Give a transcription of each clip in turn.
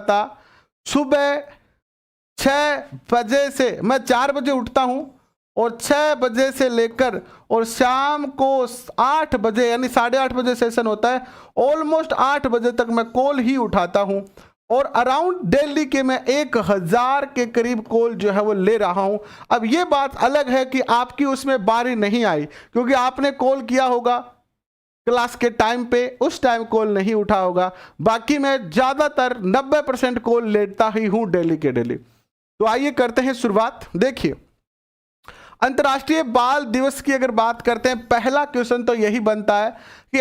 था। सुबह 6 बजे से मैं 4 बजे उठता हूं और 6 बजे से लेकर और शाम को 8 बजे यानी 8:30 बजे सेशन होता है, ऑलमोस्ट 8 बजे तक मैं कॉल ही उठाता हूं और अराउंड दिल्ली के मैं 1000 के करीब कॉल जो है वो ले रहा हूं। अब ये बात अलग है कि आपकी उसमें बारी नहीं आई क्योंकि आपने कॉल किया होगा क्लास के टाइम पे, उस टाइम कॉल नहीं उठा होगा। बाकी मैं ज़्यादातर 90% कॉल लेता ही हूं डेली के डेली। तो आइए करते हैं शुरुआत। देखिए, अंतर्राष्ट्रीय बाल दिवस की अगर बात करते हैं, पहला क्वेश्चन तो यही बनता है कि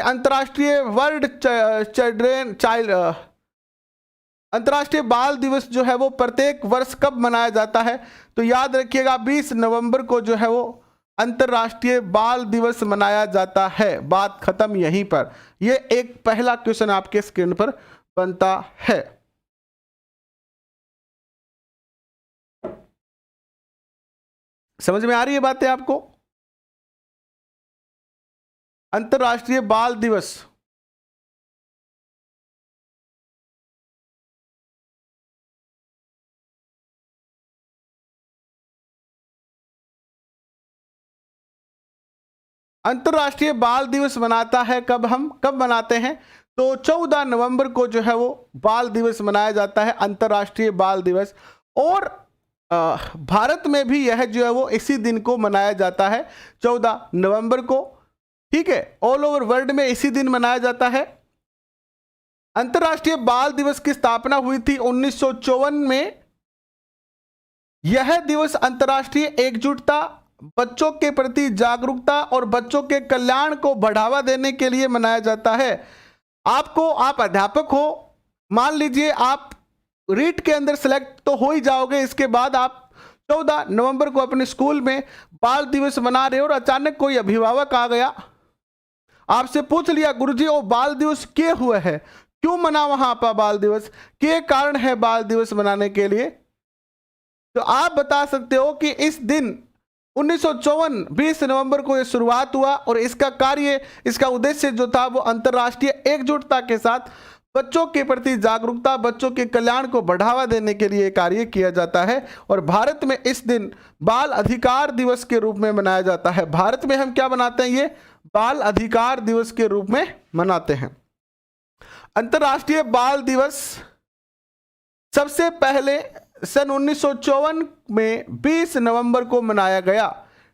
अंतर्राष्ट्रीय बाल दिवस जो है वो प्रत्येक वर्ष कब मनाया जाता है। तो याद रखिएगा 20 नवंबर को जो है वो अंतर्राष्ट्रीय बाल दिवस मनाया जाता है। बात खत्म यहीं पर। ये एक पहला क्वेश्चन आपके स्क्रीन पर बनता है। समझ में आ रही है बातें आपको? अंतर्राष्ट्रीय बाल दिवस अंतर्राष्ट्रीय बाल दिवस मनाता है कब मनाते हैं? तो 14 नवंबर को जो है वो बाल दिवस मनाया जाता है, अंतर्राष्ट्रीय बाल दिवस। और भारत में भी यह जो है वो इसी दिन को मनाया जाता है, 14 नवंबर को। ठीक है, ऑल ओवर वर्ल्ड में इसी दिन मनाया जाता है। अंतर्राष्ट्रीय बाल दिवस की स्थापना हुई थी 1954 में। यह दिवस अंतर्राष्ट्रीय एकजुटता, बच्चों के प्रति जागरूकता और बच्चों के कल्याण को बढ़ावा देने के लिए मनाया जाता है। आप अध्यापक हो, मान लीजिए आप रीट के अंदर सेलेक्ट तो हो ही जाओगे, इसके बाद आप 14 नवंबर को अपने स्कूल में बाल दिवस मना रहे हो और अचानक कोई अभिभावक आ गया, आपसे पूछ लिया गुरुजी वो बाल दिवस क्यों हुआ है, क्यों मना वहां पर बाल दिवस, क्या कारण है बाल दिवस मनाने के लिए? तो आप बता सकते हो कि इस दिन 1954 20 नवंबर को यह शुरुआत हुआ और इसका उद्देश्य जो था वो अंतर्राष्ट्रीय एकजुटता के साथ बच्चों के प्रति जागरूकता, बच्चों के कल्याण को बढ़ावा देने के लिए कार्य किया जाता है। और भारत में इस दिन बाल अधिकार दिवस के रूप में मनाया जाता है। भारत में हम क्या मनाते हैं? ये बाल अधिकार दिवस के रूप में मनाते हैं। अंतर्राष्ट्रीय बाल दिवस सबसे पहले सन 1954 में 20 नवंबर को मनाया गया।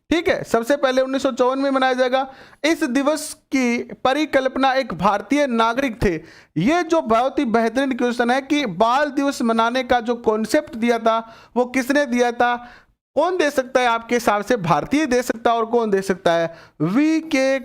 ठीक है, सबसे पहले 1954 में मनाया जाएगा। इस दिवस की परिकल्पना एक भारतीय नागरिक थे। ये जो बहुत ही बेहतरीन क्वेश्चन है कि बाल दिवस मनाने का जो कॉन्सेप्ट दिया था वो किसने दिया था? कौन दे सकता है आपके हिसाब से? भारतीय दे सकता है और कौन दे सकता है? वी.के.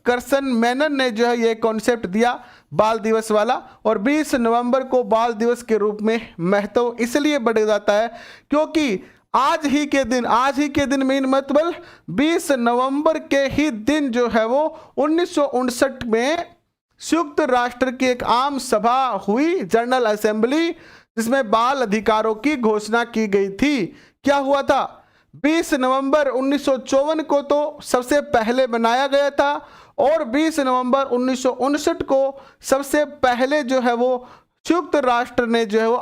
करसन मेनन ने जो है ये कॉन्सेप्ट दिया बाल दिवस वाला। और 20 नवंबर को बाल दिवस के रूप में महत्व इसलिए बढ़ जाता है क्योंकि आज ही के दिन मेन मतलब 20 नवंबर के ही दिन जो है वो 1959 में संयुक्त राष्ट्र की एक आम सभा हुई, जनरल असेंबली, जिसमें बाल अधिकारों की घोषणा की गई थी। क्या हुआ था? 20 नवंबर 1954 को तो सबसे पहले बनाया गया था और 20 नवंबर 1959 को सबसे पहले जो है वो संयुक्त राष्ट्र ने जो है वो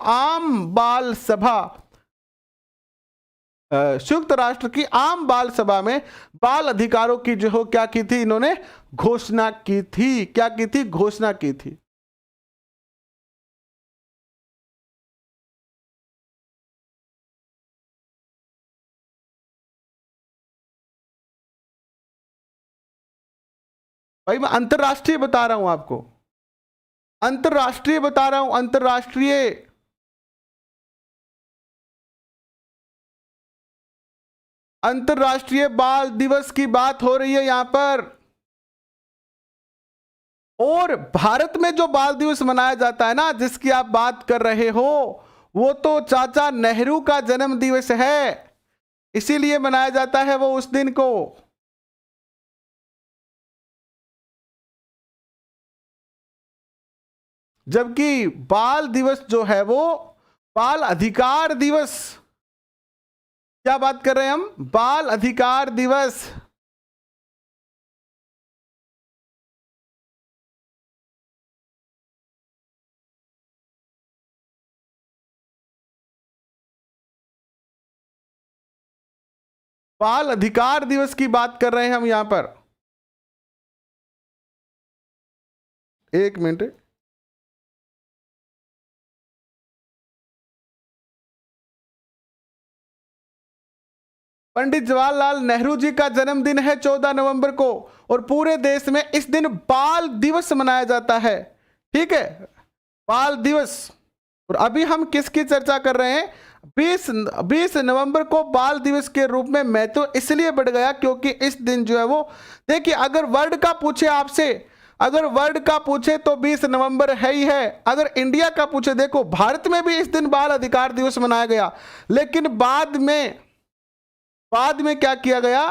संयुक्त राष्ट्र की आम बाल सभा में बाल अधिकारों की जो हो क्या की थी? इन्होंने घोषणा की थी। क्या की थी? घोषणा की थी। भाई मैं अंतरराष्ट्रीय बता रहा हूं आपको, अंतरराष्ट्रीय बता रहा हूं, अंतरराष्ट्रीय बाल दिवस की बात हो रही है यहां पर। और भारत में जो बाल दिवस मनाया जाता है ना, जिसकी आप बात कर रहे हो, वो तो चाचा नेहरू का जन्म दिवस है, इसीलिए मनाया जाता है वो उस दिन को। जबकि बाल दिवस जो है वो बाल अधिकार दिवस, क्या बात कर रहे हैं हम? बाल अधिकार दिवस। बाल अधिकार दिवस की बात कर रहे हैं हम यहां पर। एक मिनट, पंडित जवाहरलाल नेहरू जी का जन्मदिन है 14 नवंबर को, और पूरे देश में इस दिन बाल दिवस मनाया जाता है। ठीक है, बाल दिवस। और अभी हम किसकी चर्चा कर रहे हैं? 20 नवंबर को बाल दिवस के रूप में महत्व इसलिए बढ़ गया क्योंकि इस दिन जो है वो, देखिए अगर वर्ल्ड का पूछे आपसे, अगर वर्ल्ड का पूछे तो 20 नवंबर है ही है। अगर इंडिया का पूछे, देखो भारत में भी इस दिन बाल अधिकार दिवस मनाया गया, लेकिन बाद में क्या किया गया,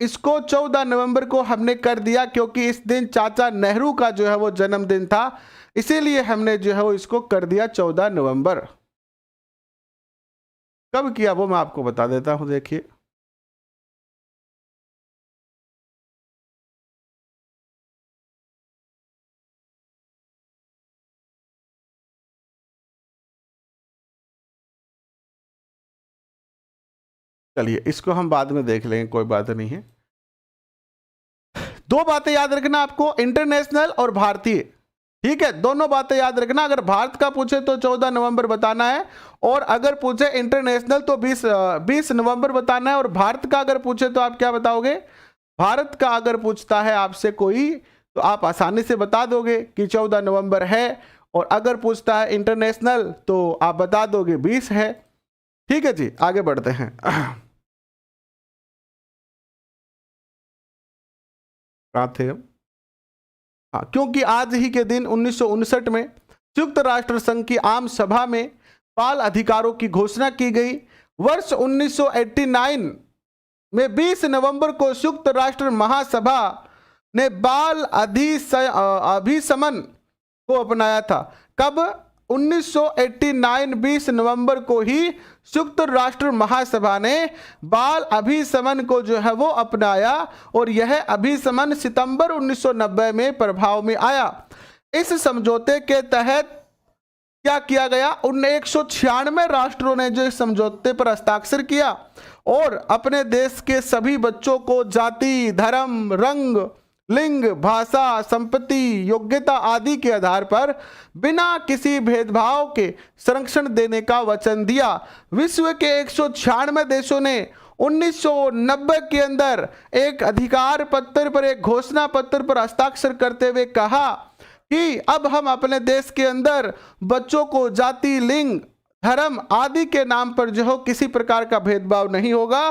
इसको 14 नवंबर को हमने कर दिया क्योंकि इस दिन चाचा नेहरू का जो है वो जन्मदिन था, इसीलिए हमने जो है वो इसको कर दिया 14 नवंबर। कब किया वो मैं आपको बता देता हूं, देखिए चलिए इसको हम बाद में देख लेंगे, कोई बात नहीं है। दो बातें याद रखना आपको, इंटरनेशनल और भारतीय। ठीक है, दोनों बातें याद रखना। अगर भारत का पूछे तो 14 नवंबर बताना है, और अगर पूछे इंटरनेशनल तो 20 नवंबर बताना है। और भारत का अगर पूछे तो आप क्या बताओगे? भारत का अगर पूछता है आपसे कोई तो आप आसानी से बता दोगे कि 14 नवंबर है, और अगर पूछता है इंटरनेशनल तो आप बता दोगे 20 है। ठीक है जी, आगे बढ़ते हैं। कहाँ थे हम? हाँ, क्योंकि आज ही के दिन 1959 में संयुक्त राष्ट्र संघ की आम सभा में बाल अधिकारों की घोषणा की गई। वर्ष 1989 में 20 नवंबर को संयुक्त राष्ट्र महासभा ने बाल अभिसमन को अपनाया था। कब? 1989 20 नवंबर को ही संयुक्त राष्ट्र महासभा ने बाल अभिसमन को जो है वो अपनाया, और यह अभिसमन सितंबर 1990 में प्रभाव में आया। इस समझौते के तहत क्या किया गया? उन 196 राष्ट्रों ने जो इस समझौते पर हस्ताक्षर किया, और अपने देश के सभी बच्चों को जाति, धर्म, रंग, लिंग, भाषा, संपत्ति, योग्यता आदि के आधार पर बिना किसी भेदभाव के संरक्षण देने का वचन दिया। विश्व के 196 देशों ने 1990 के अंदर एक अधिकार पत्र पर, एक घोषणा पत्र पर हस्ताक्षर करते हुए कहा कि अब हम अपने देश के अंदर बच्चों को जाति, लिंग, धर्म आदि के नाम पर जो हो किसी प्रकार का भेदभाव नहीं होगा,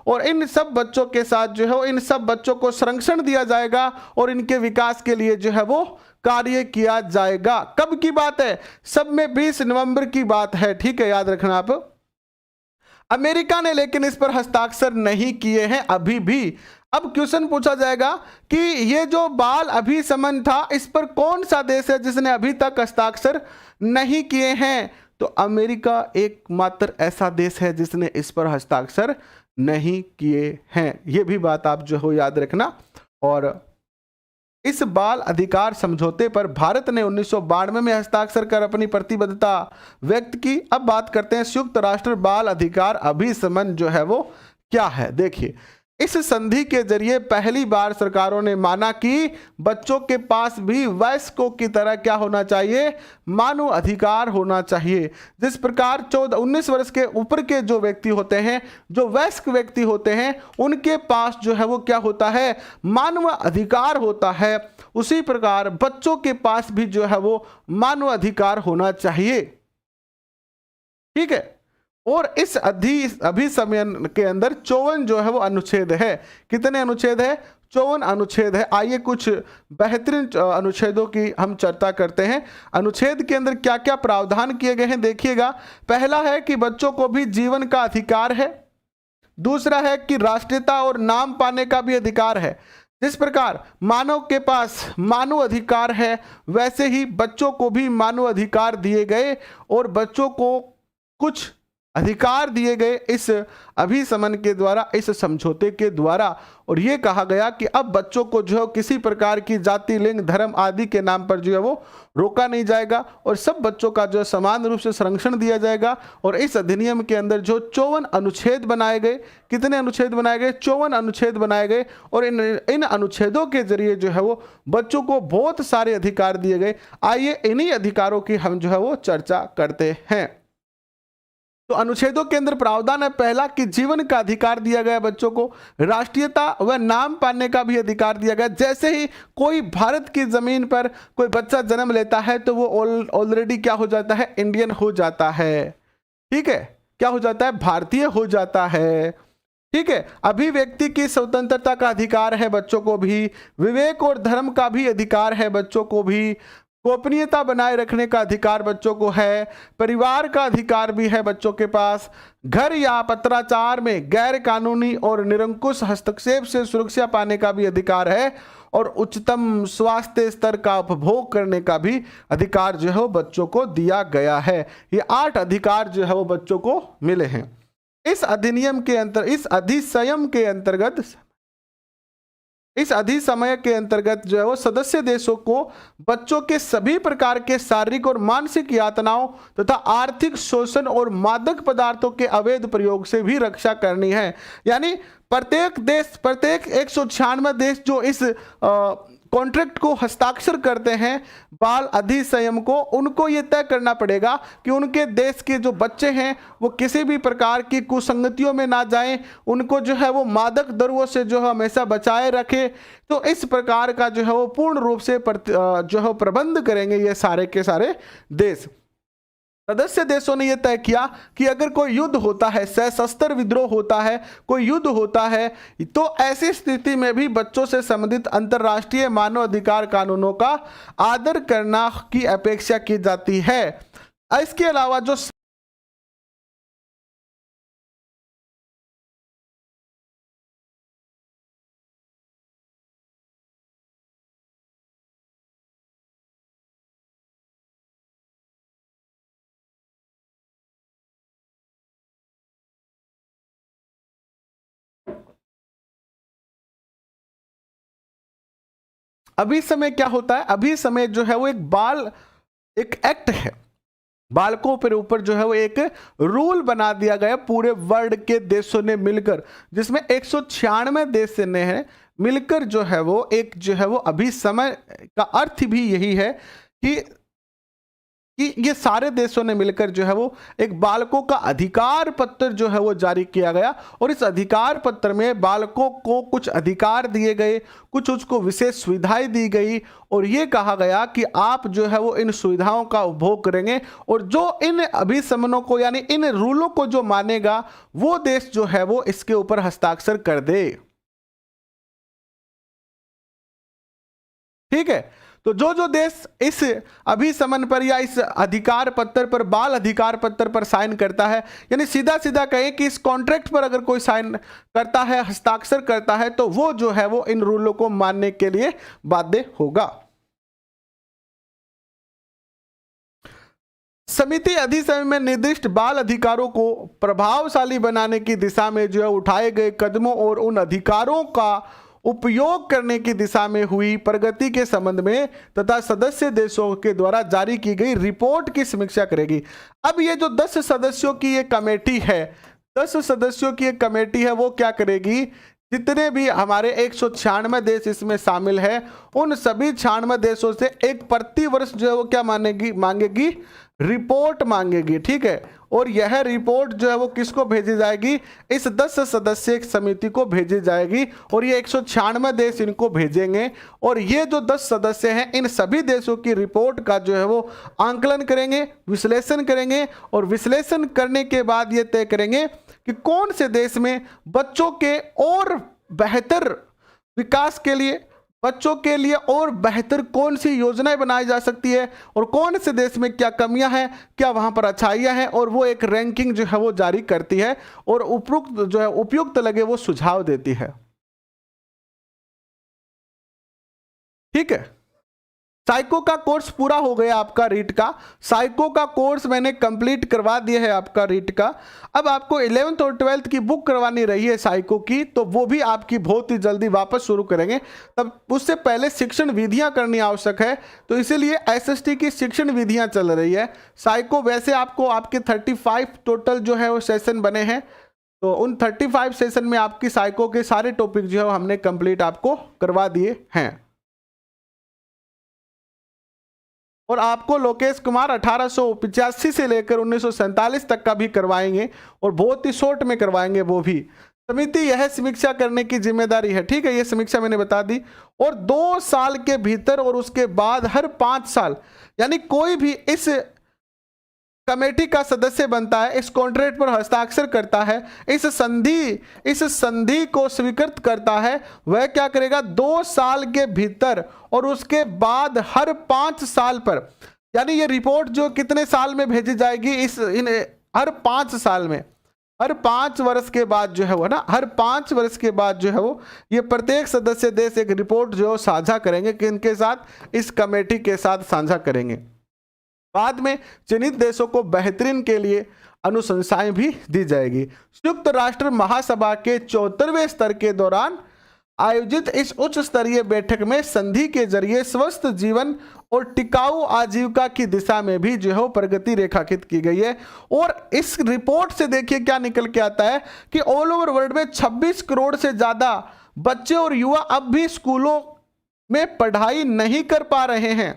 और इन सब बच्चों के साथ जो है इन सब बच्चों को संरक्षण दिया जाएगा, और इनके विकास के लिए जो है वो कार्य किया जाएगा। कब की बात है? सब में 20 नवंबर की बात है। ठीक है, याद रखना आप। अमेरिका ने लेकिन इस पर हस्ताक्षर नहीं किए हैं अभी भी। अब क्वेश्चन पूछा जाएगा कि ये जो बाल अभिसमन था, इस पर कौन सा देश है जिसने अभी तक हस्ताक्षर नहीं किए हैं? तो अमेरिका एकमात्र ऐसा देश है जिसने इस पर हस्ताक्षर नहीं किए हैं। ये भी बात आप जो हो याद रखना। और इस बाल अधिकार समझौते पर भारत ने 1992 में हस्ताक्षर कर अपनी प्रतिबद्धता व्यक्त की। अब बात करते हैं संयुक्त राष्ट्र बाल अधिकार अभिसमन जो है वो क्या है। देखिए, इस संधि के जरिए पहली बार सरकारों ने माना कि बच्चों के पास भी वयस्कों की तरह क्या होना चाहिए? मानव अधिकार होना चाहिए। जिस प्रकार 19 वर्ष के ऊपर के जो व्यक्ति होते हैं, जो वयस्क व्यक्ति होते हैं, उनके पास जो है वो क्या होता है? मानव अधिकार होता है। उसी प्रकार बच्चों के पास भी जो है वो मानव अधिकार होना चाहिए। ठीक है, और इस अभिसमन के अंदर 54 जो है वो अनुच्छेद है। कितने अनुच्छेद है? 54 अनुच्छेद है। आइए कुछ बेहतरीन अनुच्छेदों की हम चर्चा करते हैं। अनुच्छेद के अंदर क्या क्या प्रावधान किए गए हैं देखिएगा। पहला है कि बच्चों को भी जीवन का अधिकार है। दूसरा है कि राष्ट्रीयता और नाम पाने का भी अधिकार है। जिस प्रकार मानव के पास मानव अधिकार है, वैसे ही बच्चों को भी मानव अधिकार दिए गए, और बच्चों को कुछ अधिकार दिए गए इस अभिसमन के द्वारा, इस समझौते के द्वारा। और ये कहा गया कि अब बच्चों को जो है किसी प्रकार की जाति, लिंग, धर्म आदि के नाम पर जो है वो रोका नहीं जाएगा और सब बच्चों का जो है समान रूप से संरक्षण दिया जाएगा। और इस अधिनियम के अंदर जो 54 अनुच्छेद बनाए गए, कितने अनुच्छेद बनाए गए? 54 अनुच्छेद बनाए गए। और इन अनुच्छेदों के जरिए जो है वो बच्चों को बहुत सारे अधिकार दिए गए। आइए इन्हीं अधिकारों की हम जो है वो चर्चा करते हैं। तो अनुच्छेदों के अंदर प्रावधान है पहला कि जीवन का अधिकार दिया गया बच्चों को, राष्ट्रीयता व नाम पाने का भी अधिकार दिया गया। जैसे ही कोई भारत की जमीन पर कोई बच्चा जन्म लेता है तो वो ऑलरेडी क्या हो जाता है? इंडियन हो जाता है। ठीक है, क्या हो जाता है? भारतीय हो जाता है। ठीक है, अभिव्यक्ति की स्वतंत्रता का अधिकार है बच्चों को भी, विवेक और धर्म का भी अधिकार है बच्चों को भी, गोपनीयता बनाए रखने का अधिकार बच्चों को है, परिवार का अधिकार भी है बच्चों के पास, घर या पत्राचार में गैर कानूनी और निरंकुश हस्तक्षेप से सुरक्षा पाने का भी अधिकार है, और उच्चतम स्वास्थ्य स्तर का उपभोग करने का भी अधिकार जो है वो बच्चों को दिया गया है। ये 8 अधिकार जो है वो बच्चों को मिले हैं। इस अधिनियम के अंतर, इस अधिसमय के अंतर्गत जो है वो सदस्य देशों को बच्चों के सभी प्रकार के शारीरिक और मानसिक यातनाओं तथा आर्थिक शोषण और मादक पदार्थों के अवैध प्रयोग से भी रक्षा करनी है। यानी प्रत्येक 196 देश जो इस कॉन्ट्रैक्ट को हस्ताक्षर करते हैं बाल अधिसंयम को, उनको ये तय करना पड़ेगा कि उनके देश के जो बच्चे हैं वो किसी भी प्रकार की कुसंगतियों में ना जाएं, उनको जो है वो मादक द्रव्यों से जो है हमेशा बचाए रखे। तो इस प्रकार का जो है वो पूर्ण रूप से जो है प्रबंध करेंगे ये सारे के सारे देश। सदस्य देशों ने यह तय किया कि अगर कोई युद्ध होता है, सशस्त्र विद्रोह होता है, कोई युद्ध होता है, तो ऐसी स्थिति में भी बच्चों से संबंधित अंतर्राष्ट्रीय मानव अधिकार कानूनों का आदर करना की अपेक्षा की जाती है। इसके अलावा जो अभी समय क्या होता है? अभी समय जो है वो एक एक्ट है, बालकों पर ऊपर जो है वो एक रूल बना दिया गया पूरे वर्ल्ड के देशों ने मिलकर, जिसमें 196 देश ने है मिलकर जो है वो एक जो है वो अभी समय का अर्थ भी यही है कि ये सारे देशों ने मिलकर जो है वो एक बालकों का अधिकार पत्र जो है वो जारी किया गया। और इस अधिकार पत्र में बालकों को कुछ अधिकार दिए गए, कुछ उसको विशेष सुविधाएं दी गई, और ये कहा गया कि आप जो है वो इन सुविधाओं का उपभोग करेंगे, और जो इन अभिसमनों को यानी इन रूलों को जो मानेगा वो देश जो है वो इसके ऊपर हस्ताक्षर कर दे। ठीक है, तो जो देश इस अभिसमन पर या इस अधिकार पत्र पर, बाल अधिकार पत्र पर साइन करता है, यानी सीधा सीधा कहें कि इस कॉन्ट्रैक्ट पर अगर कोई साइन करता है, हस्ताक्षर करता है, तो वो जो है वो इन रूलों को मानने के लिए बाध्य होगा। समिति अधिसमन में निर्दिष्ट बाल अधिकारों को प्रभावशाली बनाने की दिशा में जो है उठाए गए कदमों और उन अधिकारों का उपयोग करने की दिशा में हुई प्रगति के संबंध में तथा सदस्य देशों के द्वारा जारी की गई रिपोर्ट की समीक्षा करेगी। अब ये जो 10 सदस्यों की ये कमेटी है, 10 सदस्यों की एक कमेटी है, वो क्या करेगी? जितने भी हमारे 196 देश इसमें शामिल है, उन सभी 96 देशों से एक प्रति वर्ष जो है वो क्या मांगेगी? रिपोर्ट मांगेगी। ठीक है, और यह रिपोर्ट जो है वो किसको भेजी जाएगी? इस 10 सदस्य समिति को भेजी जाएगी, और ये 196 देश इनको भेजेंगे, और ये जो 10 सदस्य हैं इन सभी देशों की रिपोर्ट का जो है वो आंकलन करेंगे, विश्लेषण करेंगे, और विश्लेषण करने के बाद ये तय करेंगे कि कौन से देश में बच्चों के और बेहतर विकास के लिए, बच्चों के लिए और बेहतर कौन सी योजनाएं बनाई जा सकती है, और कौन से देश में क्या कमियां हैं, क्या वहां पर अच्छाइयां हैं, और वो एक रैंकिंग जो है वो जारी करती है, और उपयुक्त लगे वो सुझाव देती है। ठीक है, साइको का कोर्स पूरा हो गया आपका रीट का, साइको का कोर्स मैंने कंप्लीट करवा दिया है आपका रीट का। अब आपको 11th और 12th की बुक करवानी रही है साइको की, तो वो भी आपकी बहुत ही जल्दी वापस शुरू करेंगे। तब उससे पहले शिक्षण विधियां करनी आवश्यक है, तो इसीलिए एसएसटी की शिक्षण विधियां चल रही है। साइको वैसे आपको आपके 35 टोटल जो है वो सेशन बने हैं, तो उन 35 सेशन में आपकी साइको के सारे टॉपिक जो है हमने कंप्लीट आपको करवा दिए हैं। और आपको लोकेश कुमार 1885 से लेकर 1947 तक का भी करवाएंगे, और बहुत ही शॉर्ट में करवाएंगे वो भी। समिति यह समीक्षा करने की जिम्मेदारी है, ठीक है, ये समीक्षा मैंने बता दी। और 2 साल के भीतर और उसके बाद हर 5 साल, यानी कोई भी इस कमेटी का सदस्य बनता है, इस कॉन्ट्रैक्ट पर हस्ताक्षर करता है, इस संधि को स्वीकृत करता है, वह क्या करेगा 2 साल के भीतर और उसके बाद हर 5 साल पर, यानी ये रिपोर्ट जो कितने साल में भेजी जाएगी, हर 5 साल में, हर 5 वर्ष के बाद जो है वो ना, हर 5 वर्ष के बाद जो है वो ये प्रत्येक सदस्य देश एक रिपोर्ट जो साझा करेंगे, कि इनके साथ, इस कमेटी के साथ साझा करेंगे। बाद में चयनित देशों को बेहतरीन के लिए अनुशंसाएं भी दी जाएगी। संयुक्त राष्ट्र महासभा के 74वें स्तर के दौरान आयोजित इस उच्च स्तरीय बैठक में संधि के जरिए स्वस्थ जीवन और टिकाऊ आजीविका की दिशा में भी जो है प्रगति रेखांकित की गई है। और इस रिपोर्ट से देखिए क्या निकल के आता है कि ऑल ओवर वर्ल्ड में 26 करोड़ से ज्यादा बच्चे और युवा अब भी स्कूलों में पढ़ाई नहीं कर पा रहे हैं।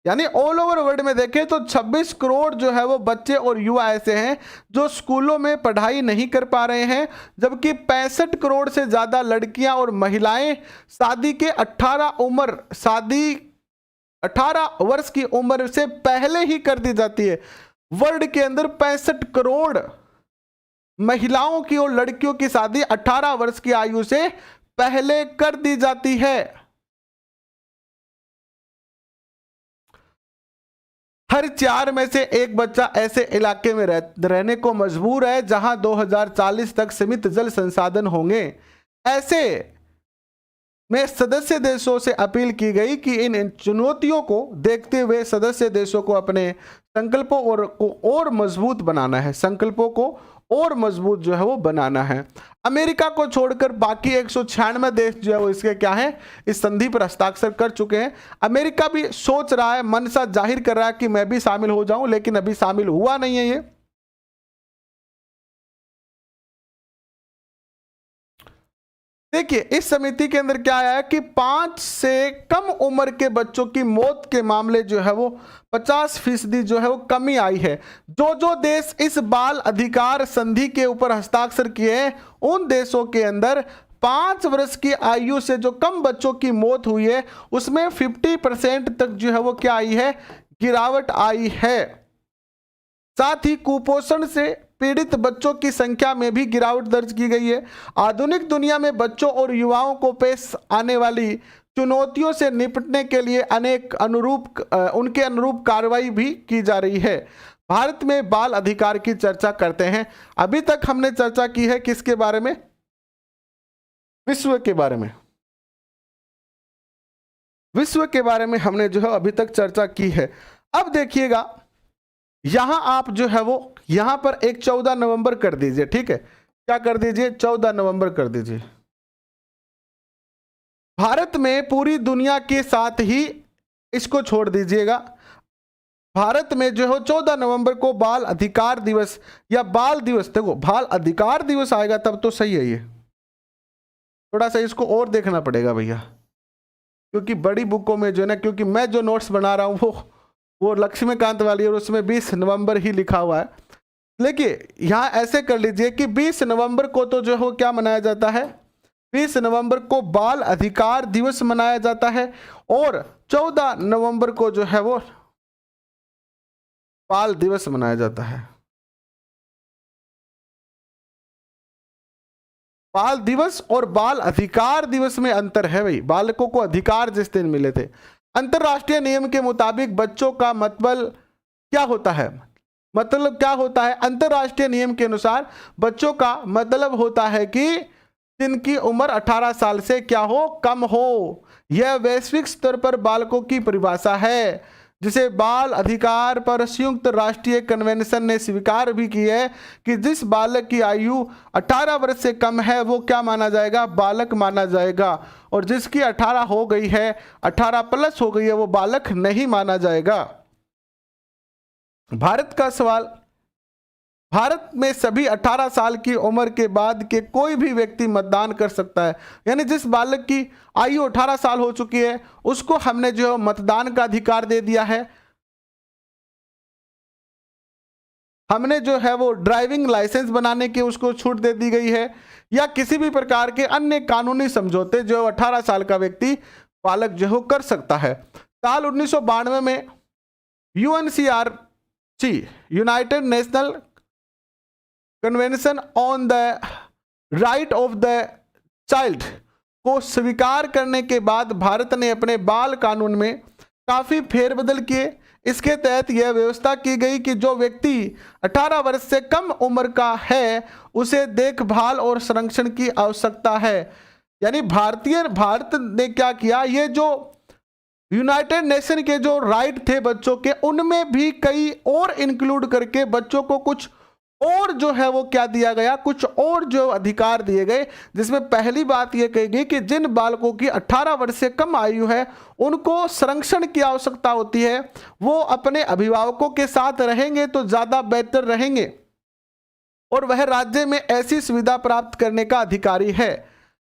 यानी ऑल ओवर वर्ल्ड में देखें तो 26 करोड़ जो है वो बच्चे और युवा ऐसे हैं जो स्कूलों में पढ़ाई नहीं कर पा रहे हैं, जबकि 65 करोड़ से ज़्यादा लड़कियां और महिलाएं शादी के 18 वर्ष की उम्र से पहले ही कर दी जाती है। वर्ल्ड के अंदर 65 करोड़ महिलाओं की और लड़कियों की शादी 18 वर्ष की आयु से पहले कर दी जाती है। हर 4 में से एक बच्चा ऐसे इलाके में रहने को मजबूर है जहां 2040 तक सीमित जल संसाधन होंगे। ऐसे में सदस्य देशों से अपील की गई कि इन चुनौतियों को देखते हुए सदस्य देशों को अपने संकल्पों को और मजबूत बनाना है, संकल्पों को और मजबूत जो है वो बनाना है। अमेरिका को छोड़कर बाकी 196 देश जो है वो इसके क्या है, इस संधि पर हस्ताक्षर कर चुके हैं। अमेरिका भी सोच रहा है, मनसा जाहिर कर रहा है कि मैं भी शामिल हो जाऊं, लेकिन अभी शामिल हुआ नहीं है ये। देखिए इस समिति के अंदर क्या आया है कि 5 से कम उम्र के बच्चों की मौत के मामले जो है वो 50% जो है वो कमी आई है। जो देश इस बाल अधिकार संधि के ऊपर हस्ताक्षर किए हैं, उन देशों के अंदर 5 वर्ष की आयु से जो कम बच्चों की मौत हुई है, उसमें 50% तक जो है वो क्या आई है, गिरावट आई है। साथ ही कुपोषण से पीड़ित बच्चों की संख्या में भी गिरावट दर्ज की गई है। आधुनिक दुनिया में बच्चों और युवाओं को पेश आने वाली चुनौतियों से निपटने के लिए उनके अनुरूप कार्रवाई भी की जा रही है। भारत में बाल अधिकार की चर्चा करते हैं। अभी तक हमने चर्चा की है किसके बारे में, विश्व के बारे में, विश्व के बारे में हमने जो है अभी तक चर्चा की है। अब देखिएगा यहां आप जो है वो यहां पर एक 14 नवंबर कर दीजिए, ठीक है, क्या कर दीजिए, 14 नवंबर कर दीजिए। भारत में पूरी दुनिया के साथ ही इसको छोड़ दीजिएगा। भारत में जो है 14 नवंबर को बाल अधिकार दिवस या बाल दिवस, देखो बाल अधिकार दिवस आएगा तब तो सही है। ये थोड़ा सा इसको और देखना पड़ेगा भैया, क्योंकि बड़ी बुकों में जो है ना, क्योंकि मैं जो नोट्स बना रहा हूं वो लक्ष्मीकांत वाली और उसमें 20 नवंबर ही लिखा हुआ है। देखिए यहाँ ऐसे कर लीजिए कि 20 नवंबर को तो जो है क्या मनाया जाता है, 20 नवंबर को बाल अधिकार दिवस मनाया जाता है, और 14 नवंबर को जो है वो बाल दिवस मनाया जाता है। बाल दिवस और बाल अधिकार दिवस में अंतर है भाई। बालकों को अधिकार जिस दिन मिले थे, अंतरराष्ट्रीय नियम के मुताबिक बच्चों का मतलब क्या होता है, मतलब क्या होता है, अंतरराष्ट्रीय नियम के अनुसार बच्चों का मतलब होता है कि जिनकी उम्र 18 साल से क्या हो, कम हो। यह वैश्विक स्तर पर बालकों की परिभाषा है, जिसे बाल अधिकार पर संयुक्त राष्ट्रीय कन्वेंशन ने स्वीकार भी की है कि जिस बालक की आयु 18 वर्ष से कम है वो क्या माना जाएगा, बालक माना जाएगा, और जिसकी 18 हो गई है, 18 प्लस हो गई है, वो बालक नहीं माना जाएगा। भारत का सवाल, भारत में सभी 18 साल की उम्र के बाद के कोई भी व्यक्ति मतदान कर सकता है, यानी जिस बालक की आयु 18 साल हो चुकी है उसको हमने जो मतदान का अधिकार दे दिया है। हमने जो है वो ड्राइविंग लाइसेंस बनाने की उसको छूट दे दी गई है, या किसी भी प्रकार के अन्य कानूनी समझौते जो 18 साल का व्यक्ति बालक जो हो कर सकता है। साल 1992 में UNCRC United national convention on the right of the child को स्वीकार करने के बाद भारत ने अपने बाल कानून में काफी फेरबदल किए। इसके तहत यह व्यवस्था की गई कि जो व्यक्ति 18 वर्ष से कम उम्र का है उसे देखभाल और संरक्षण की आवश्यकता है। यानी भारत ने क्या किया, ये जो यूनाइटेड नेशन के जो राइट थे बच्चों के, उनमें भी कई और इंक्लूड करके बच्चों को कुछ और जो है वो क्या दिया गया, कुछ और जो अधिकार दिए गए, जिसमें पहली बात यह कही गई कि जिन बालकों की 18 वर्ष से कम आयु है उनको संरक्षण की आवश्यकता होती है, वो अपने अभिभावकों के साथ रहेंगे तो ज्यादा बेहतर रहेंगे और वह राज्य में ऐसी सुविधा प्राप्त करने का अधिकारी है।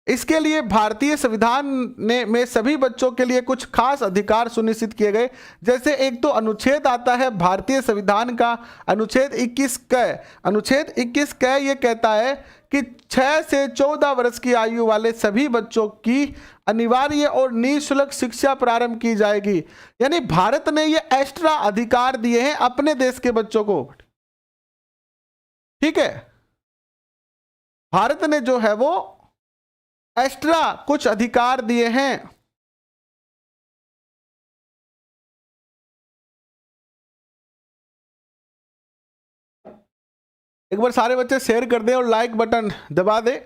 इसके लिए भारतीय संविधान में सभी बच्चों के लिए कुछ खास अधिकार सुनिश्चित किए गए। जैसे एक तो अनुच्छेद आता है भारतीय संविधान का, अनुच्छेद 21 क। अनुच्छेद 21 क ये कहता है कि 6 से 14 वर्ष की आयु वाले सभी बच्चों की अनिवार्य और निःशुल्क शिक्षा प्रारंभ की जाएगी। यानी भारत ने ये एक्स्ट्रा अधिकार दिए हैं अपने देश के बच्चों को। ठीक है, भारत ने जो है वो एक्स्ट्रा कुछ अधिकार दिए हैं। एक बार सारे बच्चे शेयर कर दें और लाइक बटन दबा दें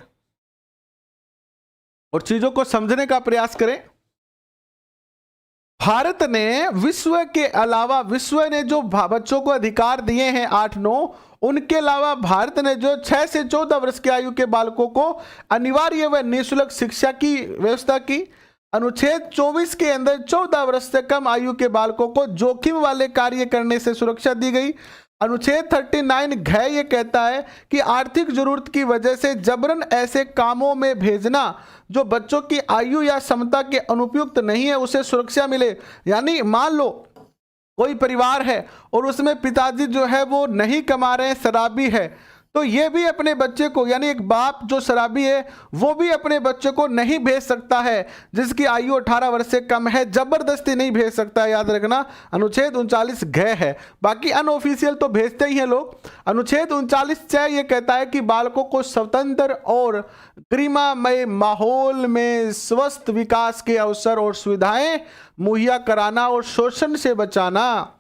और चीजों को समझने का प्रयास करें। भारत ने विश्व के अलावा, विश्व ने जो बच्चों को अधिकार दिए हैं 8-9, उनके अलावा भारत ने जो 6 से 14 वर्ष की आयु के बालकों को अनिवार्य व निःशुल्क शिक्षा की व्यवस्था की। अनुच्छेद 24 के अंदर 14 वर्ष से कम आयु के बालकों को जोखिम वाले कार्य करने से सुरक्षा दी गई। अनुच्छेद 39 घ ये कहता है कि आर्थिक जरूरत की वजह से जबरन ऐसे कामों में भेजना जो बच्चों की आयु या क्षमता के अनुपयुक्त नहीं है उसे सुरक्षा मिले। यानी मान लो कोई परिवार है और उसमें पिताजी जो है वो नहीं कमा रहे हैं, शराबी है, तो ये भी अपने बच्चे को, यानी एक बाप जो शराबी है वो भी अपने बच्चे को नहीं भेज सकता है जिसकी आयु 18 वर्ष से कम है, जबरदस्ती नहीं भेज सकता है। याद रखना अनुच्छेद 39 घ है, बाकी अनऑफिशियल तो भेजते ही हैं लोग। अनुच्छेद 39 च ये कहता है कि बालकों को स्वतंत्र और गरिमामय माहौल में स्वस्थ विकास के अवसर और सुविधाएं मुहैया कराना और शोषण से बचाना।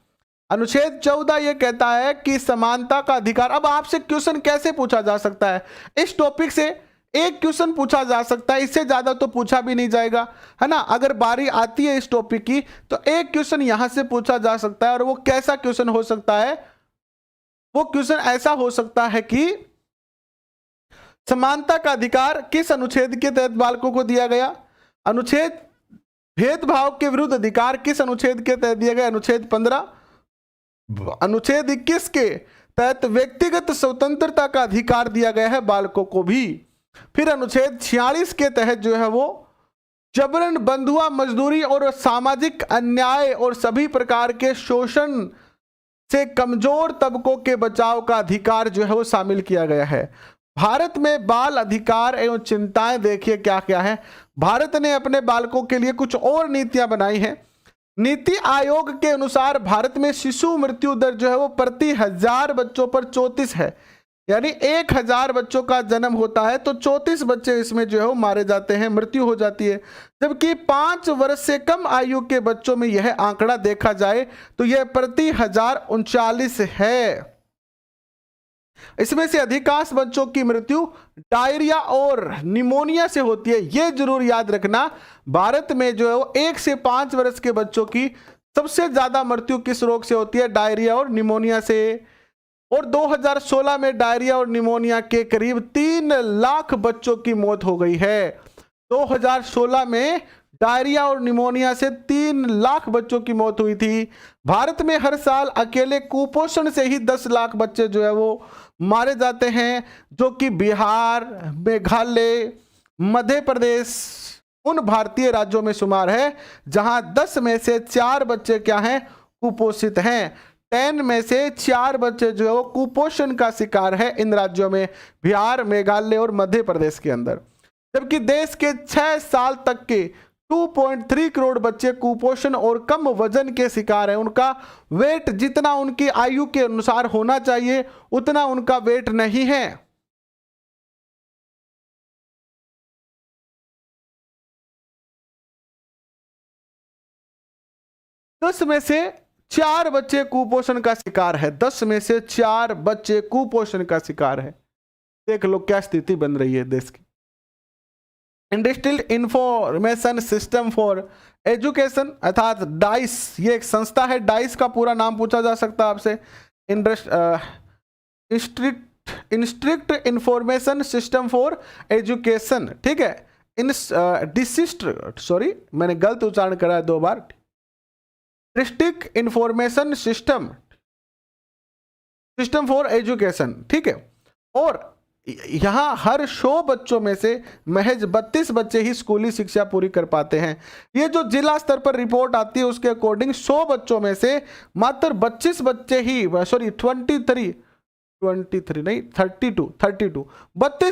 अनुच्छेद 14 ये कहता है कि समानता का अधिकार। अब आपसे क्वेश्चन कैसे पूछा जा सकता है, इस टॉपिक से एक क्वेश्चन पूछा जा सकता है, इससे ज्यादा तो पूछा भी नहीं जाएगा, है ना। अगर बारी आती है इस टॉपिक की तो एक क्वेश्चन यहां से पूछा जा सकता है, और वो कैसा क्वेश्चन हो सकता है, वो क्वेश्चन ऐसा हो सकता है कि समानता का अधिकार किस अनुच्छेद के तहत बालकों को दिया गया। अनुच्छेद भेदभाव के विरुद्ध अधिकार किस अनुच्छेद के तहत दिया गया, अनुच्छेद 15। अनुच्छेद 21 के तहत व्यक्तिगत स्वतंत्रता का अधिकार दिया गया है बालकों को भी। फिर अनुच्छेद 46 के तहत जो है वो जबरन बंधुआ मजदूरी और सामाजिक अन्याय और सभी प्रकार के शोषण से कमजोर तबकों के बचाव का अधिकार जो है वो शामिल किया गया है। भारत में बाल अधिकार एवं चिंताएं देखिए क्या क्या है। भारत ने अपने बालकों के लिए कुछ और नीतियां बनाई हैं। नीति आयोग के अनुसार भारत में शिशु मृत्यु दर जो है वो प्रति 1000 बच्चों पर 34 है। यानी 1000 बच्चों का जन्म होता है तो 34 बच्चे इसमें जो है वो मारे जाते हैं, मृत्यु हो जाती है। जबकि 5 वर्ष से कम आयु के बच्चों में यह आंकड़ा देखा जाए तो यह प्रति 1039 है। इसमें से अधिकांश बच्चों की मृत्यु डायरिया और निमोनिया से होती है। यह जरूर याद रखना, भारत में जो है वो 1 से 5 वर्ष के बच्चों की सबसे ज्यादा मृत्यु किस रोग से होती है? डायरिया और निमोनिया से। और 2016 में डायरिया और निमोनिया के करीब 3 लाख बच्चों की मौत हो गई है। 2016 में डायरिया और निमोनिया से 3 लाख बच्चों की मौत हुई थी। भारत में हर साल अकेले कुपोषण से ही 10 लाख बच्चे जो है वो मारे जाते हैं, जो कि बिहार, मेघालय, मध्य प्रदेश उन भारतीय राज्यों में शुमार है जहां 10 में से 4 बच्चे क्या हैं? कुपोषित हैं। 10 में से 4 बच्चे जो है वो कुपोषण का शिकार है इन राज्यों में, बिहार, मेघालय और मध्य प्रदेश के अंदर। जबकि देश के 6 साल तक के 2.3 करोड़ बच्चे कुपोषण और कम वजन के शिकार हैं। उनका वेट जितना उनकी आयु के अनुसार होना चाहिए उतना उनका वेट नहीं है। 10 में से 4 बच्चे कुपोषण का शिकार है। 10 में से 4 बच्चे कुपोषण का शिकार है। देख लो क्या स्थिति बन रही है देश की। Industrial information system for education अर्थात डाइस, ये एक संस्था है। डाइस का पूरा नाम पूछा जा सकता है आपसे। इंस्ट्रिक्ट इंफॉर्मेशन सिस्टम फॉर एजुकेशन, ठीक है। सॉरी मैंने गलत उच्चारण करा है 2 बार। District information system for education, ठीक है। और यहां हर 100 बच्चों में से महज 32 बच्चे ही स्कूली शिक्षा पूरी कर पाते हैं। ये जो जिला स्तर पर रिपोर्ट आती है उसके अकॉर्डिंग 100 बच्चों में से मात्र 25 बच्चे ही, सॉरी 32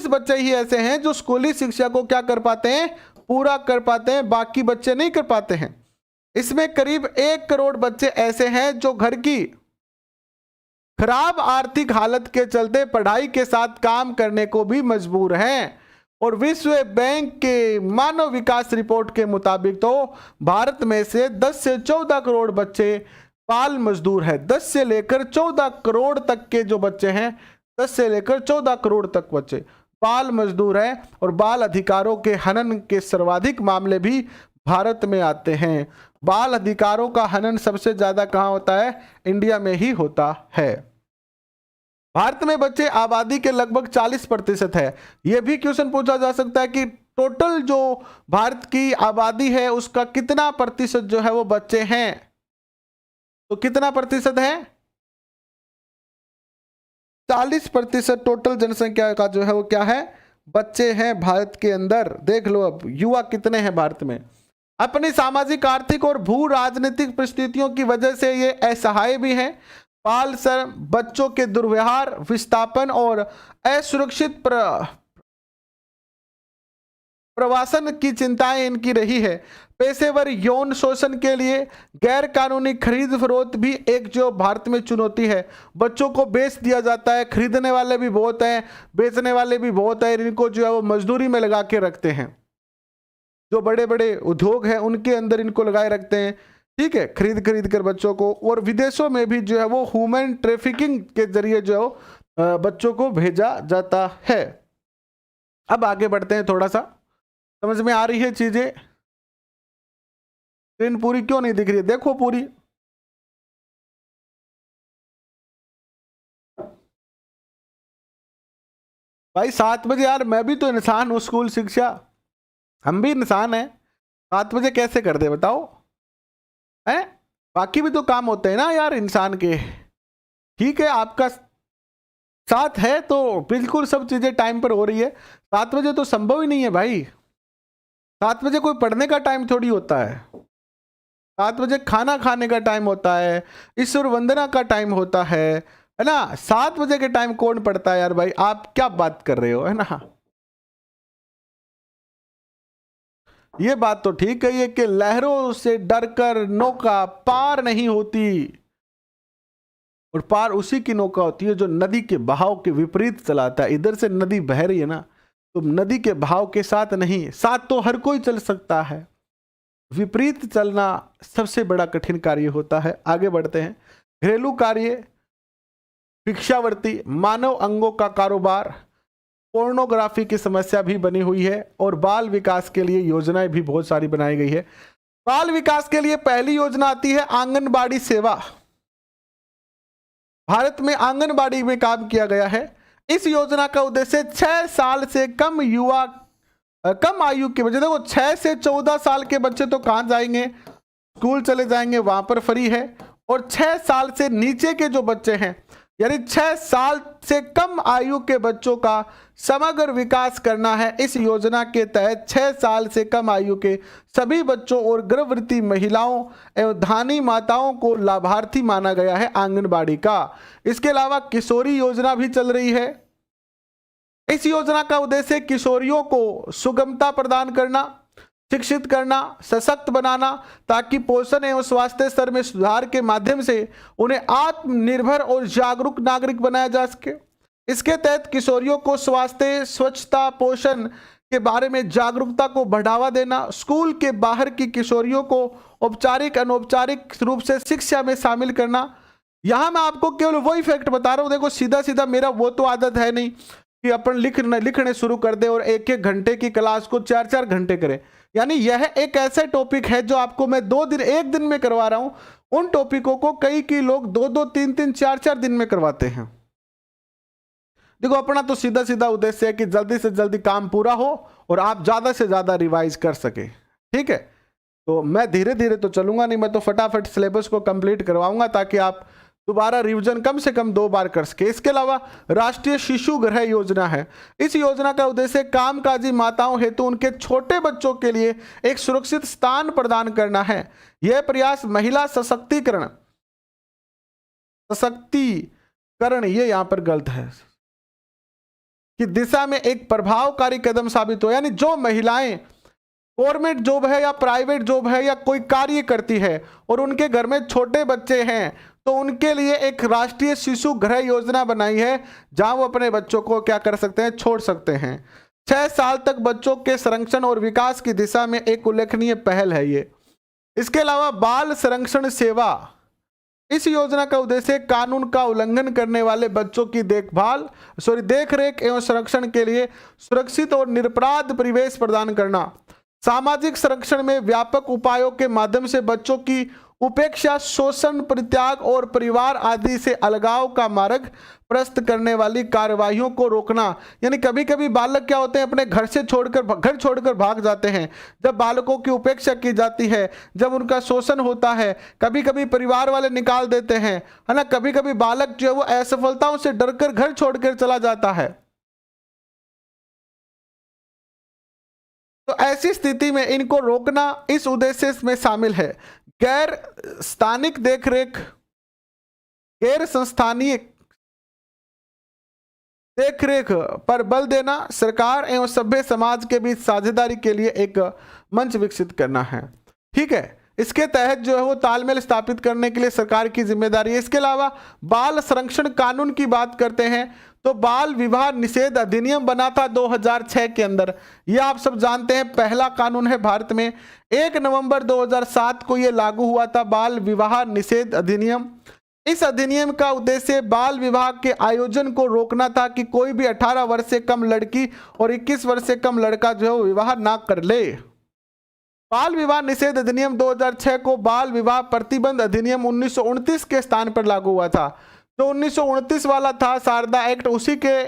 बच्चे ही ऐसे हैं जो स्कूली शिक्षा को क्या कर पाते हैं? पूरा कर पाते हैं, बाकी बच्चे नहीं कर पाते हैं। इसमें करीब 1 करोड़ बच्चे ऐसे हैं जो घर की खराब आर्थिक हालत के चलते पढ़ाई के साथ काम करने को भी मजबूर हैं। और विश्व बैंक के मानव विकास रिपोर्ट के मुताबिक तो भारत में से 10 से 14 करोड़ बच्चे बाल मजदूर है। 10 से लेकर 14 करोड़ तक के जो बच्चे हैं, 10 से लेकर 14 करोड़ तक बच्चे बाल मजदूर हैं। और बाल अधिकारों के हनन के सर्वाधिक मामले भी भारत में आते हैं। बाल अधिकारों का हनन सबसे ज्यादा कहां होता है? इंडिया में ही होता है। भारत में बच्चे आबादी के लगभग 40% है। यह भी क्वेश्चन पूछा जा सकता है कि टोटल जो भारत की आबादी है उसका कितना प्रतिशत जो है वो बच्चे हैं? तो कितना प्रतिशत है? 40% टोटल जनसंख्या का जो है वो क्या है? बच्चे हैं भारत के अंदर। देख लो अब युवा कितने हैं भारत में। अपनी सामाजिक, आर्थिक और भू राजनीतिक परिस्थितियों की वजह से ये असहाय भी हैं। बाल श्रम, बच्चों के दुर्व्यवहार, विस्थापन और असुरक्षित प्रवासन की चिंताएं इनकी रही है। पेशेवर यौन शोषण के लिए गैर कानूनी खरीद फरोख्त भी एक जो भारत में चुनौती है। बच्चों को बेच दिया जाता है, खरीदने वाले भी बहुत हैं, बेचने वाले भी बहुत हैं। इनको जो है वो मजदूरी में लगा के रखते हैं। जो बड़े बड़े उद्योग हैं उनके अंदर इनको लगाए रखते हैं, ठीक है, खरीद कर बच्चों को। और विदेशों में भी जो है वो ह्यूमन ट्रैफिकिंग के जरिए जो बच्चों को भेजा जाता है। अब आगे बढ़ते हैं, थोड़ा सा समझ में आ रही है चीजें? स्क्रीन पूरी क्यों नहीं दिख रही है? देखो पूरी। भाई 7 बजे यार, मैं भी तो इंसान हूं। स्कूल शिक्षा, हम भी इंसान हैं। 7 बजे कैसे कर दे बताओ? हैं? बाकी भी तो काम होते हैं ना यार इंसान के। ठीक है, आपका साथ है तो बिल्कुल सब चीजें टाइम पर हो रही है। 7 बजे तो संभव ही नहीं है भाई। 7 बजे कोई पढ़ने का टाइम थोड़ी होता है। 7 बजे खाना खाने का टाइम होता है, ईश्वर वंदना का टाइम होता है ना। 7 बजे के टाइम कौन पढ़ता है यार भाई? आप क्या बात कर रहे हो, है ना? ये बात तो ठीक है कि लहरों से डरकर नौका पार नहीं होती, और पार उसी की नौका होती है जो नदी के बहाव के विपरीत चलाता है। इधर से नदी बह रही है ना, तो नदी के बहाव के साथ नहीं, साथ तो हर कोई चल सकता है, विपरीत चलना सबसे बड़ा कठिन कार्य होता है। आगे बढ़ते हैं। घरेलू कार्य भिक्षावृत्ति, मानव अंगों का कारोबार, पोर्नोग्राफी की समस्या भी बनी हुई है और बाल विकास के लिए योजनाएं भी बहुत सारी बनाई गई है। बाल विकास के लिए पहली योजना आती है आंगनबाड़ी सेवा। भारत में आंगनबाड़ी में काम किया गया है। इस योजना का उद्देश्य 6 साल से कम आयु के बच्चे, देखो 6 से 14 साल के बच्चे तो कहां जाएंगे, स्कूल चले जाएंगे, वहां पर फ्री है। और 6 साल से नीचे के जो बच्चे हैं, यानी 6 साल से कम आयु के बच्चों का समग्र विकास करना है। इस योजना के तहत 6 साल से कम आयु के सभी बच्चों और गर्भवती महिलाओं एवं धानी माताओं को लाभार्थी माना गया है आंगनबाड़ी का। इसके अलावा किशोरी योजना भी चल रही है। इस योजना का उद्देश्य किशोरियों को सुगमता प्रदान करना, शिक्षित करना, सशक्त बनाना, ताकि पोषण एवं स्वास्थ्य स्तर में सुधार के माध्यम से उन्हें आत्मनिर्भर और जागरूक नागरिक बनाया जा सके। इसके तहत किशोरियों को स्वास्थ्य, स्वच्छता, पोषण के बारे में जागरूकता को बढ़ावा देना, स्कूल के बाहर की किशोरियों को औपचारिक अनौपचारिक रूप से शिक्षा में शामिल करना। यहां मैं आपको केवल वही फैक्ट बता रहा हूं, देखो सीधा सीधा मेरा वो तो आदत है नहीं कि अपन लिखने शुरू कर दे और 1-1 घंटे की क्लास को 4-4 घंटे करें। यानी यह एक ऐसा टॉपिक है जो आपको मैं 2 दिन 1 दिन में करवा रहा हूं। उन टॉपिकों को कई लोग 2-2, 3-3, 4-4 दिन में करवाते हैं। देखो अपना तो सीधा सीधा उद्देश्य है कि जल्दी से जल्दी काम पूरा हो और आप ज्यादा से ज्यादा रिवाइज कर सके। ठीक है, तो मैं धीरे धीरे तो चलूंगा नहीं, मैं तो फटाफट सिलेबस को कंप्लीट करवाऊंगा ताकि आप दोबारा रिवीजन कम से कम 2 बार कर सके। इसके अलावा राष्ट्रीय शिशु गृह योजना है। इस योजना का उद्देश्य कामकाजी माताओं हेतु उनके छोटे बच्चों के लिए एक सुरक्षित स्थान प्रदान करना है। यह प्रयास महिला सशक्तिकरण, ये यहां पर गलत है, की दिशा में एक प्रभावकारी कदम साबित हो। यानी जो महिलाएं गवर्नमेंट जॉब है या प्राइवेट जॉब है या कोई कार्य करती है और उनके घर में छोटे बच्चे हैं, तो उनके लिए एक राष्ट्रीय शिशु गृह योजना बनाई है जहां वो अपने बच्चों को क्या कर सकते हैं, छोड़ सकते हैं। 6 साल तक बच्चों के संरक्षण और विकास की दिशा में एक उल्लेखनीय पहल है ये। इसके अलावा बाल संरक्षण सेवा, इस योजना का उद्देश्य कानून का उल्लंघन करने वाले बच्चों की देखरेख एवं संरक्षण के लिए सुरक्षित और निरपराध परिवेश प्रदान करना, सामाजिक संरक्षण में व्यापक उपायों के माध्यम से बच्चों की उपेक्षा, शोषण, परित्याग और परिवार आदि से अलगाव का मार्ग प्रशस्त करने वाली कार्यवाहियों को रोकना। यानी कभी कभी बालक क्या होते हैं, अपने घर छोड़कर भाग जाते हैं। जब बालकों की उपेक्षा की जाती है, जब उनका शोषण होता है, कभी कभी परिवार वाले निकाल देते हैं, है ना, कभी कभी बालक जो है वो असफलताओं से डरकर घर छोड़कर चला जाता है। तो ऐसी स्थिति में इनको रोकना इस उद्देश्य में शामिल है। गैर संस्थानीय देखरेख पर बल देना, सरकार एवं सभ्य समाज के बीच साझेदारी के लिए एक मंच विकसित करना है। ठीक है, इसके तहत जो है वो तालमेल स्थापित करने के लिए सरकार की जिम्मेदारी है। इसके अलावा बाल संरक्षण कानून की बात करते हैं तो बाल विवाह निषेध अधिनियम बना था 2006 के अंदर। यह आप सब जानते हैं पहला कानून है भारत में। 1 नवंबर 2007 को यह लागू हुआ था बाल विवाह निषेध अधिनियम। इस अधिनियम का उद्देश्य बाल विवाह के आयोजन को रोकना था कि कोई भी 18 वर्ष से कम लड़की और 21 वर्ष से कम लड़का जो है वो विवाह ना कर ले। बाल विवाह निषेध अधिनियम 2006 को बाल विवाह प्रतिबंध अधिनियम 1929 के स्थान पर लागू हुआ था। जो 1929 वाला था शारदा एक्ट, उसी के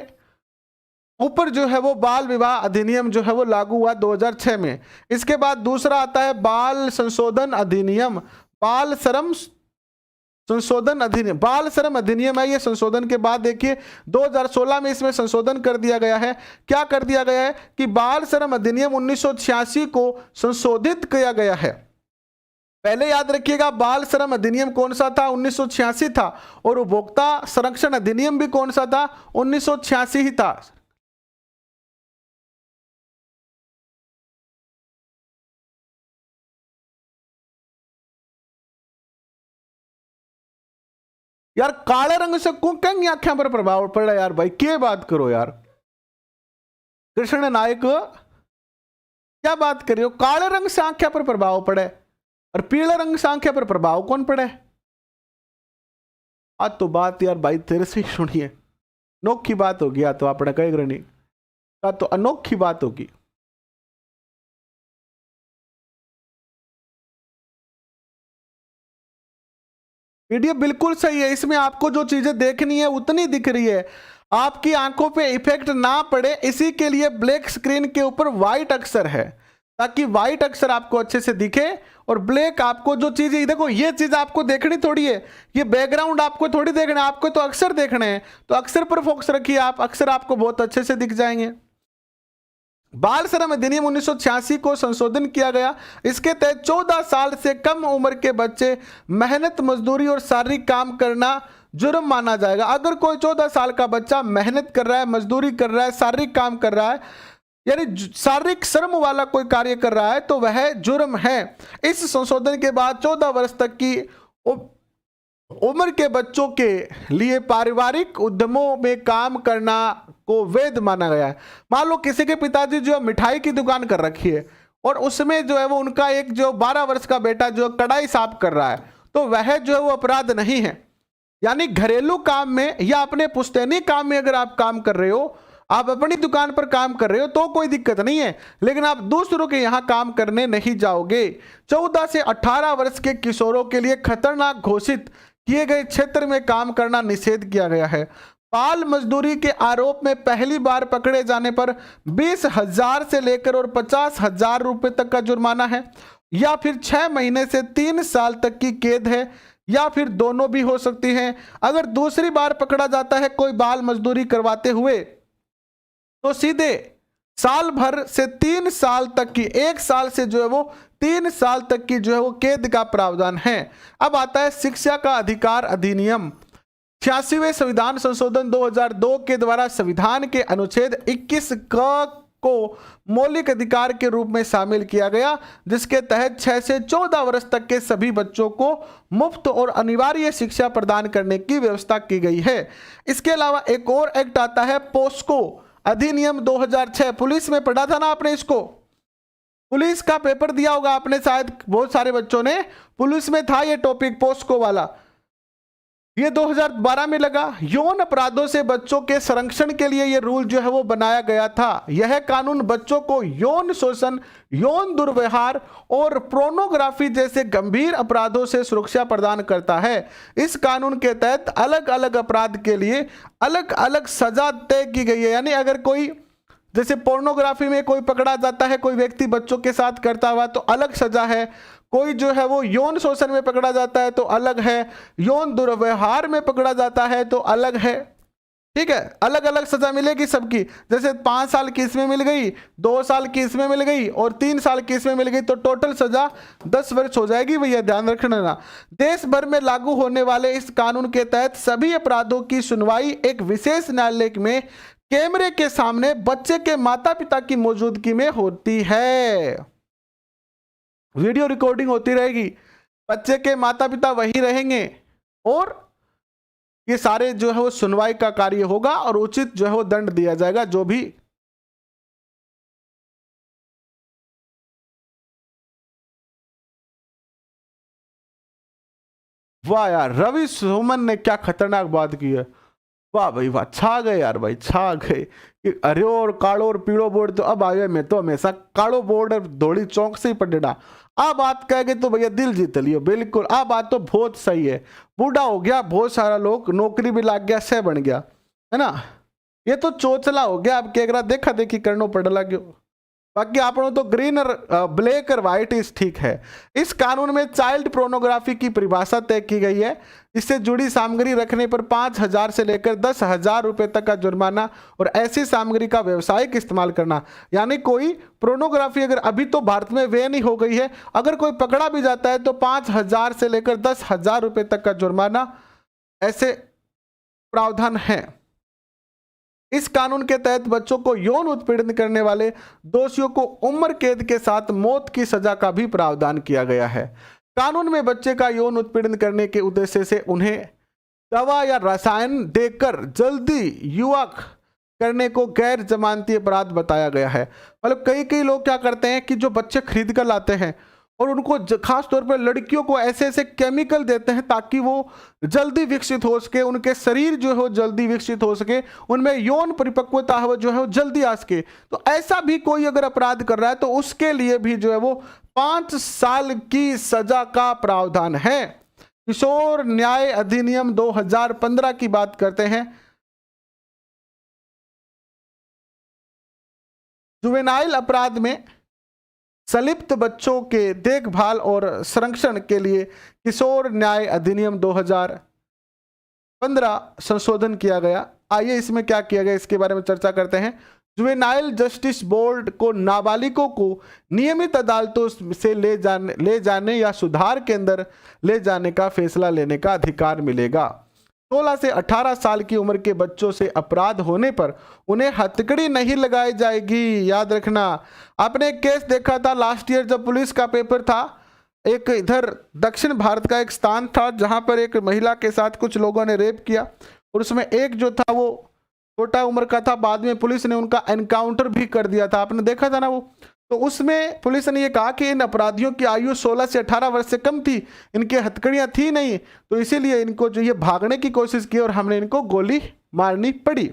ऊपर जो है वो बाल विवाह अधिनियम जो है वो लागू हुआ 2006 में। इसके बाद दूसरा आता है बाल संशोधन अधिनियम, बाल श्रम अधिनियम है। ये संशोधन के बाद देखिए 2016 में इसमें संशोधन कर दिया गया है। क्या कर दिया गया है कि बाल श्रम अधिनियम 1986 को संशोधित किया गया है। पहले याद रखिएगा बाल श्रम अधिनियम कौन सा था, 1986 था, और उपभोक्ता संरक्षण अधिनियम भी कौन सा था, 1986 ही था। यार काले रंग से कहीं आंखों पर प्रभाव पड़ा यार, भाई क्या बात करो यार। कृष्ण नायक क्या बात कर रहे हो, काले रंग से आंखों पर प्रभाव पड़े और पीले रंग से आंखों पर प्रभाव कौन पड़े। आज तो बात यार भाई तेरे से ही सुनिए, अनोखी बात होगी। तो आपने कही ग्रहणी का तो अनोखी बात होगी। वीडियो बिल्कुल सही है, इसमें आपको जो चीजें देखनी है उतनी दिख रही है, आपकी आंखों पे इफेक्ट ना पड़े इसी के लिए ब्लैक स्क्रीन के ऊपर व्हाइट अक्षर है, ताकि व्हाइट अक्षर आपको अच्छे से दिखे और ब्लैक आपको जो चीज है, देखो ये चीज आपको देखनी थोड़ी है, ये बैकग्राउंड आपको थोड़ी देखना है, आपको तो अक्षर देखने हैं, तो अक्षर पर फोकस रखिए आप, अक्षर आपको बहुत अच्छे से दिख जाएंगे। बाल श्रम अधिनियम 1986 को संशोधन किया गया। इसके तहत 14 साल से कम उम्र के बच्चे मेहनत मजदूरी और शारीरिक काम करना जुर्म माना जाएगा। अगर कोई 14 साल का बच्चा मेहनत कर रहा है, मजदूरी कर रहा है, शारीरिक काम कर रहा है, यानी शारीरिक श्रम वाला कोई कार्य कर रहा है, तो वह जुर्म है। इस संशोधन के बाद 14 वर्ष तक की उम्र के बच्चों के लिए पारिवारिक उद्यमों में काम करना को वैध माना गया है। मान लो किसी के पिताजी जो मिठाई की दुकान कर रखी है और उसमें जो है वो उनका एक जो 12 वर्ष का बेटा जो कढ़ाई साफ कर रहा है, तो वह जो है वो अपराध नहीं है। यानी घरेलू काम में या अपने पुश्तैनी काम में अगर आप काम कर रहे हो, आप अपनी दुकान पर काम कर रहे हो, तो कोई दिक्कत नहीं है, लेकिन आप दूसरों के यहां काम करने नहीं जाओगे। 14 से 18 वर्ष के किशोरों के लिए खतरनाक घोषित किए गए क्षेत्र में काम करना निषेध किया गया है। बाल मजदूरी के आरोप में पहली बार पकड़े जाने पर 20,000 से लेकर और 50,000 रुपए तक का जुर्माना है, या फिर 6 महीने से 3 साल तक की कैद है, या फिर दोनों भी हो सकती हैं। अगर दूसरी बार पकड़ा जाता है कोई बाल मजदूरी करवाते हुए, तो सीधे साल भर से 3 साल तक की, 1 साल से जो है वो 3 साल तक की जो है वो कैद का प्रावधान है। अब आता है शिक्षा का अधिकार अधिनियम। 86वें संविधान संशोधन 2002 के द्वारा संविधान के अनुच्छेद 21 क को मौलिक अधिकार के रूप में शामिल किया गया, जिसके तहत 6 से 14 वर्ष तक के सभी बच्चों को मुफ्त और अनिवार्य शिक्षा प्रदान करने की व्यवस्था की गई है। इसके अलावा एक और एक्ट आता है पोस्को अधिनियम 2006। पुलिस में पढ़ा था ना आपने इसको, पुलिस का पेपर दिया होगा आपने, शायद बहुत सारे बच्चों ने, पुलिस में था ये टॉपिक पोस्को वाला। ये 2012 में लगा। यौन अपराधों से बच्चों के संरक्षण के लिए ये रूल जो है वो बनाया गया था। यह कानून बच्चों को यौन शोषण, यौन दुर्व्यवहार और पोर्नोग्राफी जैसे गंभीर अपराधों से सुरक्षा प्रदान करता है। इस कानून के तहत अलग अलग अपराध के लिए अलग अलग सजा तय की गई है। यानी अगर कोई, जैसे पोर्नोग्राफी में कोई पकड़ा जाता है, कोई व्यक्ति बच्चों के साथ करता हुआ, तो अलग सजा है। कोई जो है वो यौन शोषण में पकड़ा जाता है तो अलग है, यौन दुर्व्यवहार में पकड़ा जाता है तो अलग है। ठीक है, अलग अलग सजा मिलेगी सबकी। जैसे 5 साल की इसमें मिल गई, 2 साल की इसमें मिल गई और 3 साल की इसमें मिल गई, तो टोटल सजा 10 वर्ष हो जाएगी। भैया ध्यान रखना। देश भर में लागू होने वाले इस कानून के तहत सभी अपराधों की सुनवाई एक विशेष न्यायालय में कैमरे के सामने बच्चे के माता पिता की मौजूदगी में होती है। वीडियो रिकॉर्डिंग होती रहेगी, बच्चे के माता पिता वही रहेंगे और ये सारे जो है वो सुनवाई का कार्य होगा और उचित जो है वो दंड दिया जाएगा। जो भी वाह यार, रवि सुमन ने क्या खतरनाक बात की है। वाह भाई वाह, छा गए यार भाई, छा गए। हरियो और कालो और पीड़ो बोर्ड तो अब आए, मैं तो हमेशा कालो बोर्ड और धोड़ी चौक से ही पढ़ा। आ बात कहेंगे तो भैया दिल जीत लियो। बिल्कुल, आ बात तो बहुत सही है। बूढ़ा हो गया, बहुत सारा लोग, नौकरी भी लाग गया, सह बन गया, है ना। ये तो चोचला हो गया, अब क्या देखा देखी करनो पड़ लग्यो। बाकी आपनो तो ग्रीन और ब्लैक और व्हाइट इस ठीक है। इस कानून में चाइल्ड पोर्नोग्राफी की परिभाषा तय की गई है। इससे जुड़ी सामग्री रखने पर 5,000 से लेकर 10,000 रुपए तक का जुर्माना और ऐसी सामग्री का व्यावसायिक इस्तेमाल करना। यानी कोई पोर्नोग्राफी अगर अभी तो भारत में बैन ही हो गई है, अगर कोई पकड़ा भी जाता है तो 5,000 से लेकर 10,000 रुपए तक का जुर्माना, ऐसे प्रावधान है। इस कानून के तहत बच्चों को यौन उत्पीड़न करने वाले दोषियों को उम्र कैद के साथ मौत की सजा का भी प्रावधान किया गया है। कानून में बच्चे का यौन उत्पीड़न करने के उद्देश्य से उन्हें दवा या रसायन देकर जल्दी युवा करने को गैर जमानती अपराध बताया गया है। मतलब कई लोग क्या करते हैं कि जो बच्चे खरीद कर लाते हैं और उनको खास तौर पर लड़कियों को ऐसे ऐसे केमिकल देते हैं ताकि वो जल्दी विकसित हो सके, उनके शरीर जो है वो जल्दी विकसित हो सके, उनमें यौन परिपक्वता है वो जो है वो जल्दी आ सके। तो ऐसा भी कोई अगर अपराध कर रहा है तो उसके लिए भी जो है वो 5 साल की सजा का प्रावधान है। किशोर न्याय अधिनियम 2015 की बात करते हैं। जुवेनाइल अपराध में संलिप्त बच्चों के देखभाल और संरक्षण के लिए किशोर न्याय अधिनियम 2015 संशोधन किया गया। आइए इसमें क्या किया गया इसके बारे में चर्चा करते हैं। जुवेनाइल जस्टिस बोर्ड को नाबालिगों को नियमित अदालतों से ले जाने या सुधार केंद्र ले जाने का फैसला लेने का अधिकार मिलेगा। 16 से 18 साल की उम्र के बच्चों से अपराध होने पर उन्हें हथकड़ी नहीं लगाई जाएगी। याद रखना, आपने एक केस देखा था लास्ट ईयर जब पुलिस का पेपर था, एक इधर दक्षिण भारत का एक स्थान था जहां पर एक महिला के साथ कुछ लोगों ने रेप किया और उसमें एक जो था वो छोटा उम्र का था, बाद में पुलिस ने उनका एनकाउंटर भी कर दिया था, आपने देखा था ना वो। तो उसमें पुलिस ने ये कहा कि इन अपराधियों की आयु 16 से 18 वर्ष से कम थी, इनके हथकड़ियां थी नहीं, तो इसीलिए इनको जो ये भागने की कोशिश की और हमने इनको गोली मारनी पड़ी।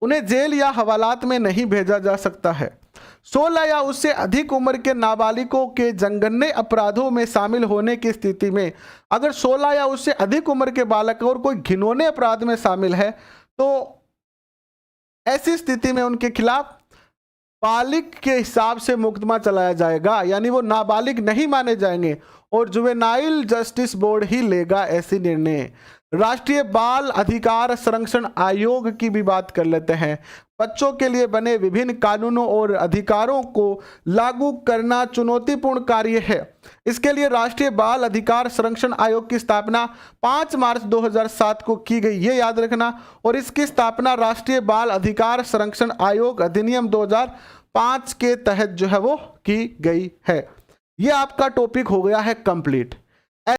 उन्हें जेल या हवालात में नहीं भेजा जा सकता है। 16 या उससे अधिक उम्र के नाबालिगों के जघन्य अपराधों में शामिल होने की स्थिति में, अगर 16 या उससे अधिक उम्र के बालक और कोई घिनौने अपराध में शामिल है तो ऐसी स्थिति में उनके खिलाफ बालिग के हिसाब से मुकदमा चलाया जाएगा, यानी वो नाबालिग नहीं माने जाएंगे और जुवेनाइल जस्टिस बोर्ड ही लेगा ऐसे निर्णय। राष्ट्रीय बाल अधिकार संरक्षण आयोग की भी बात कर लेते हैं। बच्चों के लिए बने विभिन्न कानूनों और अधिकारों को लागू करना चुनौतीपूर्ण कार्य है। इसके लिए राष्ट्रीय बाल अधिकार संरक्षण आयोग की स्थापना 5 मार्च 2007 को की गई, ये याद रखना। और इसकी स्थापना राष्ट्रीय बाल अधिकार संरक्षण आयोग अधिनियम 2005 के तहत जो है वो की गई है। ये आपका टॉपिक हो गया है कंप्लीट।